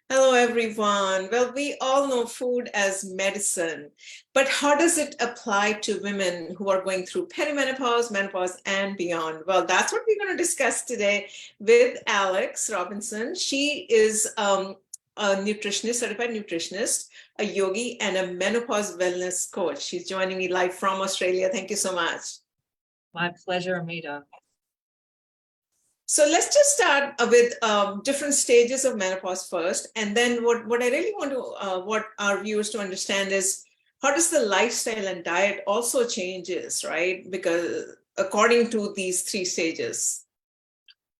Hello, everyone. Well, we all know food as medicine, but how does it apply to women who are going through perimenopause, menopause, and beyond? Well, that's what we're going to discuss today with Alex Robinson. She is a nutritionist, certified nutritionist, a yogi, and a menopause wellness coach. She's joining me live from Australia. Thank you so much. My pleasure, Amita. So let's just start with different stages of menopause first. And then what I really want what our viewers to understand is how does the lifestyle and diet also changes, right? Because according to these three stages.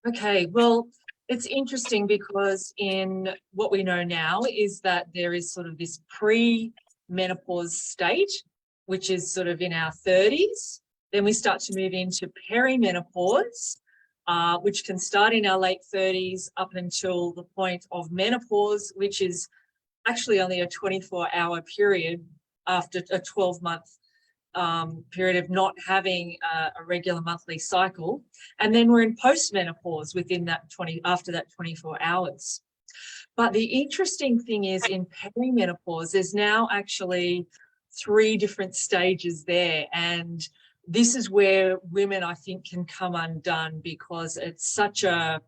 Okay, well, it's interesting because in what we know now is that there is sort of this pre-menopause state, which is sort of in our 30s. Then we start to move into perimenopause, which can start in our late 30s up until the point of menopause, which is actually only a 24-hour period after a 12-month period of not having a regular monthly cycle. And then we're in postmenopause within that after that 24 hours. But the interesting thing is in perimenopause, there's now actually 3 different stages there. And this is where women, I think, can come undone because it's such a,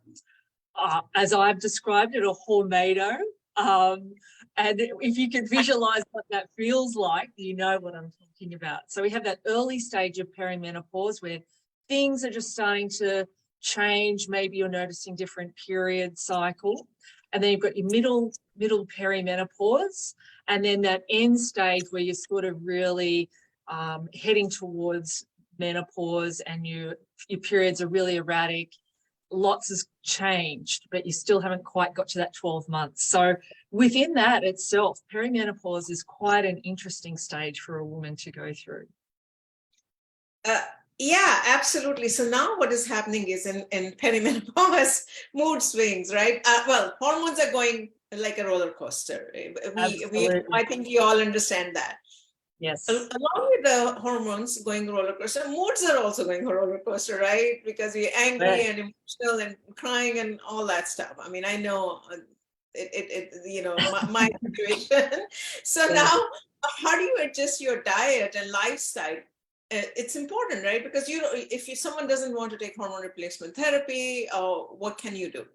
as I've described it, a tornado. And if you can visualize what that feels like, you know what I'm talking about. So we have that early stage of perimenopause where things are just starting to change. Maybe you're noticing different period cycle. And then you've got your middle perimenopause, and then that end stage where you're sort of really heading towards menopause and your periods are really erratic. Lots has changed, but you still haven't quite got to that 12 months. So within that itself, perimenopause is quite an interesting stage for a woman to go through. Yeah, absolutely. So now what is happening is in perimenopause, mood swings, right? Well, hormones are going like a roller coaster. I think you all understand that. Yes. Along with the hormones going roller coaster, moods are also going roller coaster, right? Because we're angry and emotional and crying and all that stuff. I mean, I know my situation. So now, how do you adjust your diet and lifestyle? It's important, right? Because if someone doesn't want to take hormone replacement therapy, what can you do?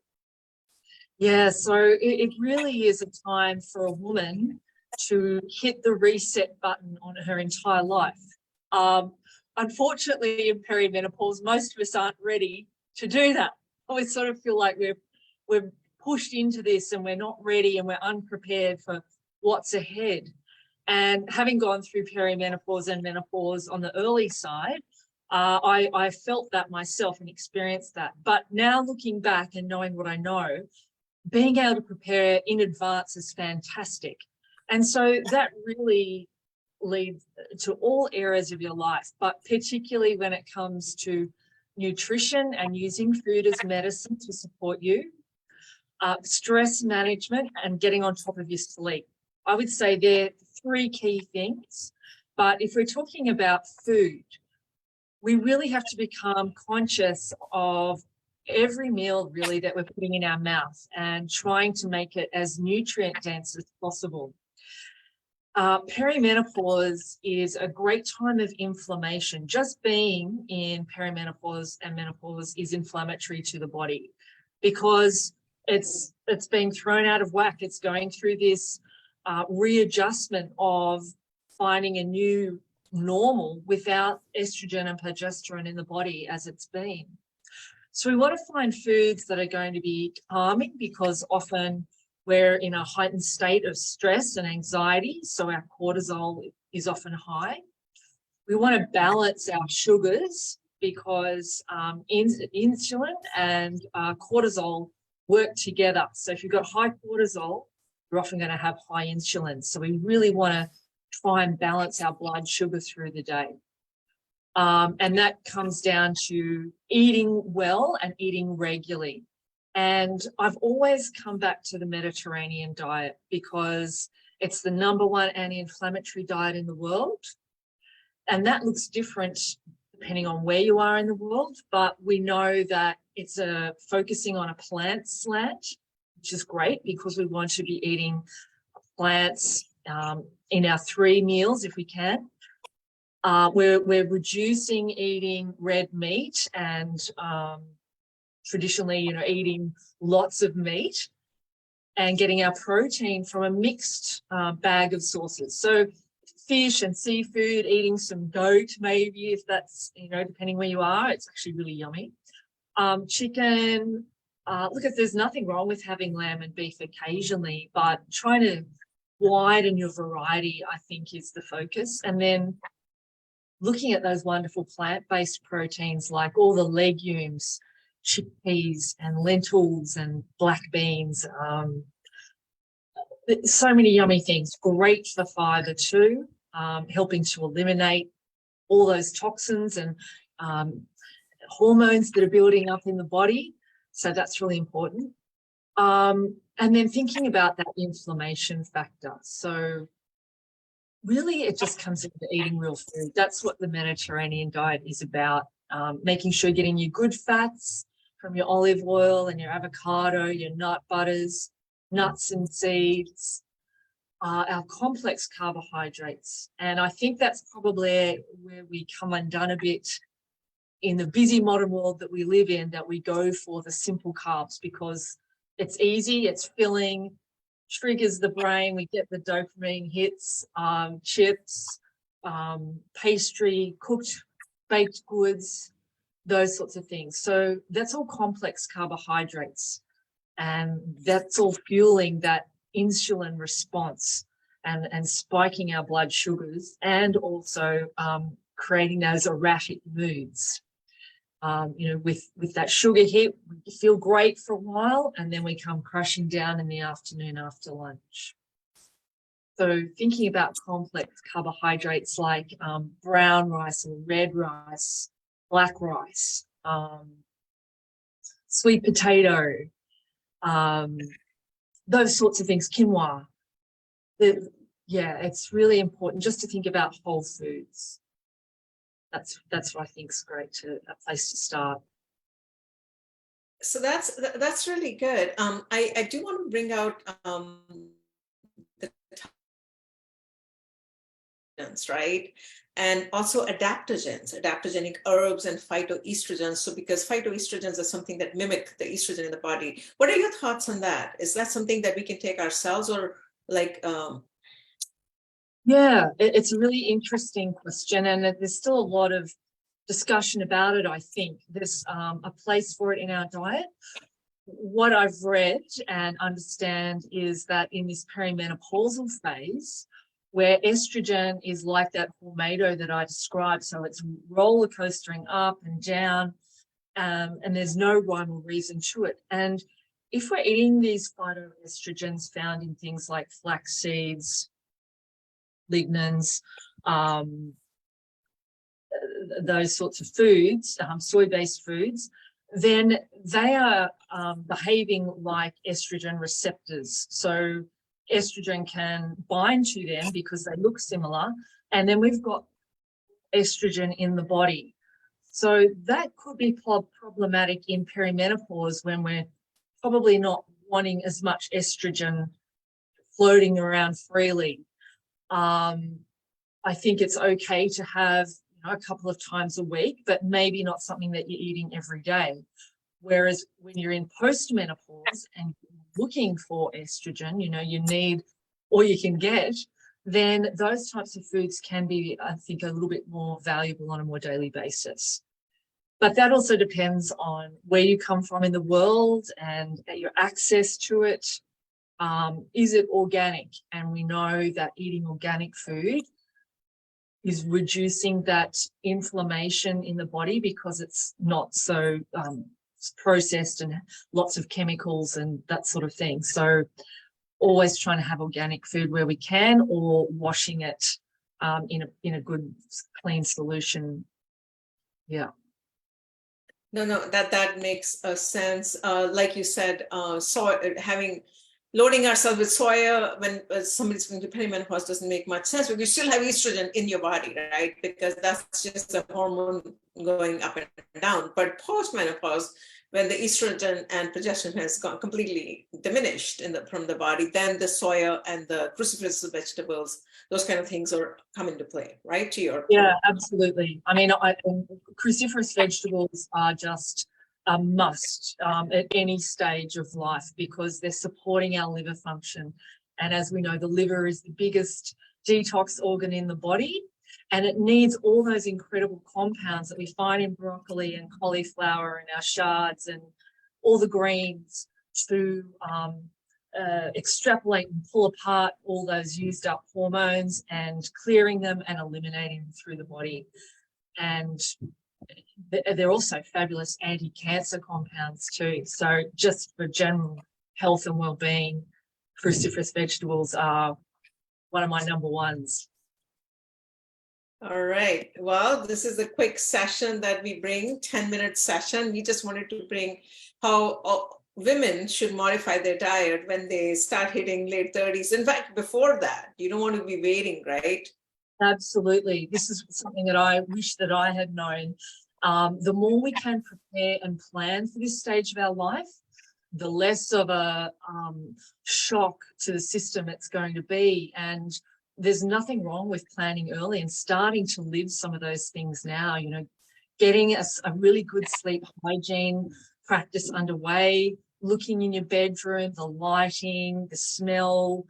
Yeah, so it really is a time for a woman to hit the reset button on her entire life. Unfortunately, in perimenopause, most of us aren't ready to do that. We sort of feel like we're pushed into this and we're not ready and we're unprepared for what's ahead. And having gone through perimenopause and menopause on the early side, I felt that myself and experienced that. But now looking back and knowing what I know, being able to prepare in advance is fantastic. And so that really leads to all areas of your life, but particularly when it comes to nutrition and using food as medicine to support you, stress management and getting on top of your sleep. I would say they're 3 key things. But if we're talking about food, we really have to become conscious of every meal really that we're putting in our mouth and trying to make it as nutrient dense as possible. Perimenopause is a great time of inflammation. Just being in perimenopause and menopause is inflammatory to the body because it's being thrown out of whack. It's going through this readjustment of finding a new normal without estrogen and progesterone in the body as it's been. So we want to find foods that are going to be calming because often we're in a heightened state of stress and anxiety, so our cortisol is often high. We want to balance our sugars because insulin and cortisol work together. So if you've got high cortisol, you're often going to have high insulin. So we really want to try and balance our blood sugar through the day. And that comes down to eating well and eating regularly. And I've always come back to the Mediterranean diet because it's the #1 anti-inflammatory diet in the world. And that looks different depending on where you are in the world. But we know that it's focusing on a plant slant which is great because we want to be eating plants in our 3 meals if we can. We're reducing eating red meat and traditionally, eating lots of meat, and getting our protein from a mixed bag of sources. So fish and seafood, eating some goat maybe, if that's, depending where you are, it's actually really yummy. Chicken, look, if there's nothing wrong with having lamb and beef occasionally, but trying to widen your variety, I think, is the focus. And then looking at those wonderful plant-based proteins like all the legumes, chickpeas and lentils and black beans, so many yummy things, great for fiber too, helping to eliminate all those toxins and hormones that are building up in the body. So that's really important. And then thinking about that inflammation factor. So really it just comes into eating real food. That's what the Mediterranean diet is about, making sure you're getting your good fats from your olive oil and your avocado, your nut butters, nuts and seeds, our complex carbohydrates. And I think that's probably where we come undone a bit in the busy modern world that we live in, that we go for the simple carbs because it's easy, it's filling, triggers the brain, we get the dopamine hits, chips, pastry, cooked baked goods, those sorts of things. So that's all complex carbohydrates, and that's all fueling that insulin response and spiking our blood sugars, and also creating those erratic moods. With that sugar hit, we feel great for a while, and then we come crashing down in the afternoon after lunch. So thinking about complex carbohydrates like brown rice or red rice, black rice, sweet potato, those sorts of things, quinoa. It's really important just to think about whole foods. That's what I think is a place to start. So that's really good. I do want to bring out the toxins, right? And also adaptogenic herbs and phytoestrogens. So because phytoestrogens are something that mimic the estrogen in the body. What are your thoughts on that? Is that something that we can take ourselves, or like it's a really interesting question, and there's still a lot of discussion about it. I think there's a place for it in our diet. What I've read and understand is that in this perimenopausal phase, where estrogen is like that tornado that I described, so it's roller coastering up and down, and there's no rhyme or reason to it. And if we're eating these phytoestrogens found in things like flax seeds, lignans, those sorts of foods, soy-based foods, then they are behaving like estrogen receptors. So estrogen can bind to them because they look similar, and then we've got estrogen in the body. So that could be problematic in perimenopause when we're probably not wanting as much estrogen floating around freely. I think it's okay to have a couple of times a week, but maybe not something that you're eating every day. Whereas when you're in postmenopause and looking for estrogen, you need or you can get, then those types of foods can be, I think, a little bit more valuable on a more daily basis. But that also depends on where you come from in the world and your access to it. Is it organic? And we know that eating organic food is reducing that inflammation in the body because it's not so processed and lots of chemicals and that sort of thing. So always trying to have organic food where we can, or washing it in a good clean solution. Yeah. No, that makes sense. Like you said, loading ourselves with soya when somebody's going to perimenopause doesn't make much sense, but you still have estrogen in your body, right? Because that's just a hormone going up and down. But post-menopause, when the estrogen and progesterone has gone completely diminished from the body, then the soya and the cruciferous vegetables, those kind of things are come into play, right? To your Yeah, point. absolutely. I mean, cruciferous vegetables are just a must at any stage of life because they're supporting our liver function. And as we know, the liver is the biggest detox organ in the body, and it needs all those incredible compounds that we find in broccoli and cauliflower and our shards and all the greens to extrapolate and pull apart all those used up hormones and clearing them and eliminating them through the body. And they're also fabulous anti-cancer compounds too. So just for general health and well-being, cruciferous vegetables are one of my number ones. All right. Well, this is a quick session that we bring, 10-minute session. We just wanted to bring how women should modify their diet when they start hitting late 30s. In fact, before that, you don't want to be waiting, right? Absolutely. This is something that I wish that I had known. The more we can prepare and plan for this stage of our life, the less of a shock to the system it's going to be. And there's nothing wrong with planning early and starting to live some of those things now, you know, getting a really good sleep hygiene practice underway, looking in your bedroom, the lighting, the smell,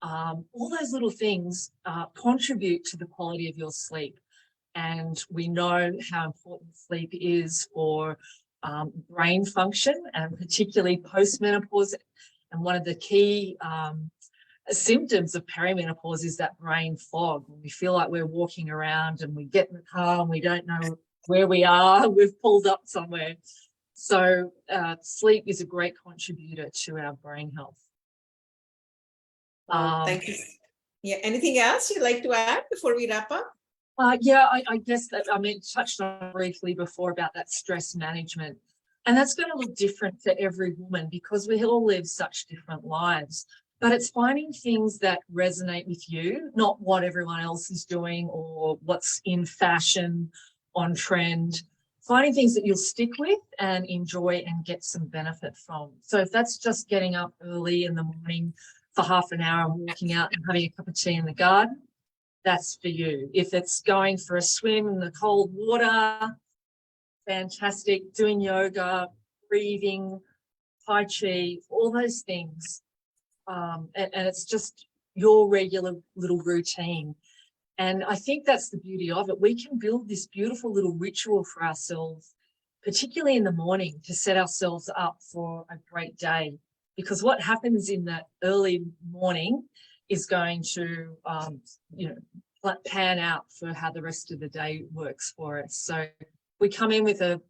all those little things contribute to the quality of your sleep. And we know how important sleep is for brain function, and particularly post-menopause. And one of the key symptoms of perimenopause is that brain fog. When we feel like we're walking around and we get in the car and we don't know where we are, we've pulled up somewhere. So sleep is a great contributor to our brain health. Thank you. Yeah. Anything else you'd like to add before we wrap up? Yeah, I guess that touched on briefly before about that stress management. And that's going to look different for every woman because we all live such different lives. But it's finding things that resonate with you, not what everyone else is doing or what's in fashion, on trend. Finding things that you'll stick with and enjoy and get some benefit from. So if that's just getting up early in the morning for half an hour and walking out and having a cup of tea in the garden, that's for you. If it's going for a swim in the cold water, fantastic. Doing yoga, breathing, tai chi, all those things. And it's just your regular little routine. And I think that's the beauty of it. We can build this beautiful little ritual for ourselves, particularly in the morning, to set ourselves up for a great day. Because what happens in that early morning is going to, pan out for how the rest of the day works for us. So we come in with a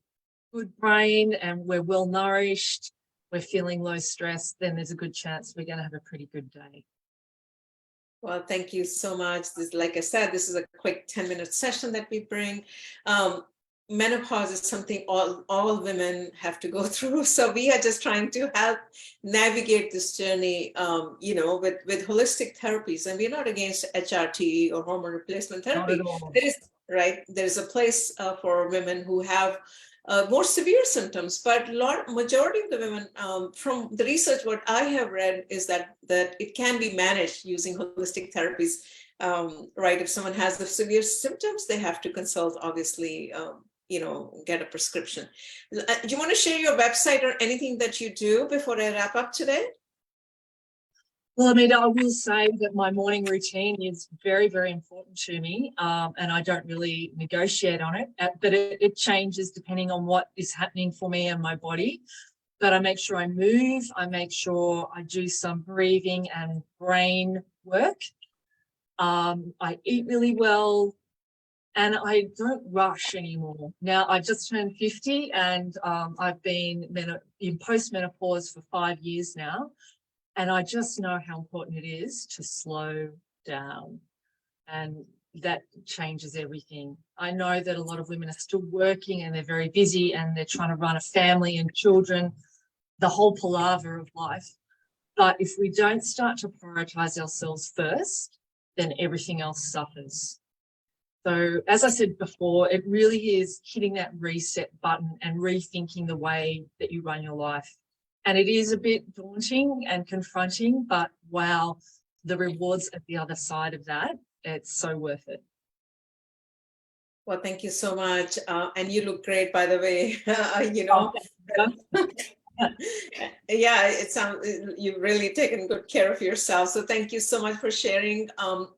good brain and we're well nourished, we're feeling low stress, then there's a good chance we're going to have a pretty good day. Well, thank you so much. This, like I said, this is a quick 10-minute session that we bring. Menopause is something all women have to go through. So we are just trying to help navigate this journey, with holistic therapies. And we're not against HRT or hormone replacement therapy. There's a place for women who have more severe symptoms, but majority of the women, from the research, what I have read is that it can be managed using holistic therapies. If someone has the severe symptoms, they have to consult, obviously, get a prescription. Do you want to share your website or anything that you do before I wrap up today? Well, I will say that my morning routine is very, very important to me, and I don't really negotiate on it, but it changes depending on what is happening for me and my body. But I make sure I move, I make sure I do some breathing and brain work. I eat really well, and I don't rush anymore. Now, I just turned 50, and I've been in post-menopause for 5 years now. And I just know how important it is to slow down, and that changes everything. I know that a lot of women are still working and they're very busy and they're trying to run a family and children, the whole palaver of life. But if we don't start to prioritize ourselves first, then everything else suffers. So as I said before, it really is hitting that reset button and rethinking the way that you run your life. And it is a bit daunting and confronting, but wow, the rewards at the other side of that, it's so worth it. Well, thank you so much. And you look great, by the way. Yeah, it sounds you've really taken good care of yourself. So thank you so much for sharing.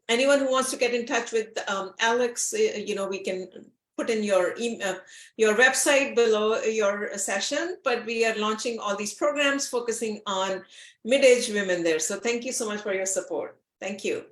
Anyone who wants to get in touch with Alex, we can put in your email, your website below your session, but we are launching all these programs focusing on mid-aged women there. So thank you so much for your support. Thank you.